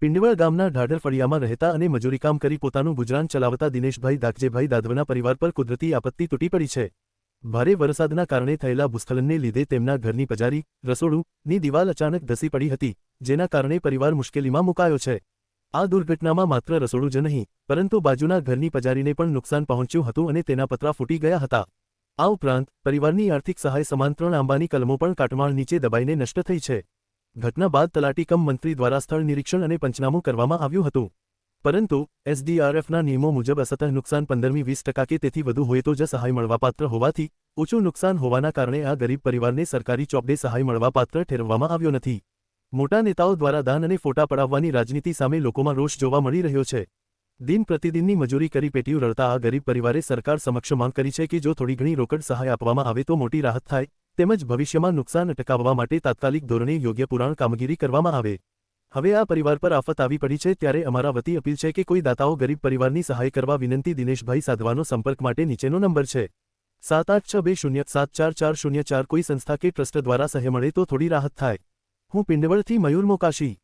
પિંડવળ ગામના ઢાઢર ફળિયામાં રહેતા અને મજૂરીકામ કરી પોતાનું ગુજરાન ચલાવતા દિનેશભાઈ દાગજેભાઈ દાદવના પરિવાર પર કુદરતી આપત્તિ તૂટી પડી છે। ભારે વરસાદના કારણે થયેલા ભૂસ્ખલનને લીધે તેમના ઘરની પજારી, રસોડુંની દિવાલ અચાનક ધસી પડી હતી, જેના કારણે પરિવાર મુશ્કેલીમાં મુકાયો છે। આ દુર્ઘટનામાં માત્ર રસોડું જ નહીં, પરંતુ બાજુના ઘરની પજારીને પણ નુકસાન પહોંચ્યું હતું અને તેના પતરા ફૂટી ગયા હતા। આ ઉપરાંત પરિવારની આર્થિક સહાય સમાન 3 આંબાની કલમો પણ કાટમાળ નીચે દબાઈને નષ્ટ થઈ છે। ઘટના બાદ તલાટી કમ મંત્રી દ્વારા સ્થળ નિરીક્ષણ અને પંચનામું કરવામાં આવ્યું હતું, પરંતુ એસડીઆરએફના નિયમો મુજબ અસતઃ નુકસાન 15-20% કે તેથી વધુ હોય તો જ સહાય મળવાપાત્ર હોવાથી ઓછું નુકસાન હોવાના કારણે આ ગરીબ પરિવારને સરકારી ચોપડે સહાય મળવાપાત્ર ઠેરવવામાં આવ્યો નથી। મોટા નેતાઓ દ્વારા દાન અને ફોટા પડાવવાની રાજનીતિ સામે લોકોમાં રોષ જોવા મળી રહ્યો છે। દિન પ્રતિદિનની મજૂરી કરી પેટીયું રળતા આ ગરીબ પરિવારે સરકાર સમક્ષ માંગ કરી છે કે જો થોડી ઘણી રોકડ સહાય આપવામાં આવે તો મોટી રાહત થાય, તેમજ ભવિષ્યમાં નુકસાન અટકાવવા માટે તાત્કાલિક ધોરણે યોગ્ય પુરાણ કામગીરી કરવામાં આવે। હવે આ પરિવાર પર આફત આવી પડી છે, ત્યારે અમારા વતી અપીલ છે કે કોઈ દાતાઓ ગરીબ પરિવારની સહાય કરવા વિનંતી। દિનેશભાઈ સાધવાનો સંપર્ક માટે નીચેનો નંબર છે 7862074404। કોઈ સંસ્થા કે ટ્રસ્ટ દ્વારા સહાય મળે તો થોડી રાહત થાય। હું પિંડવળથી મયુર મોકાશી।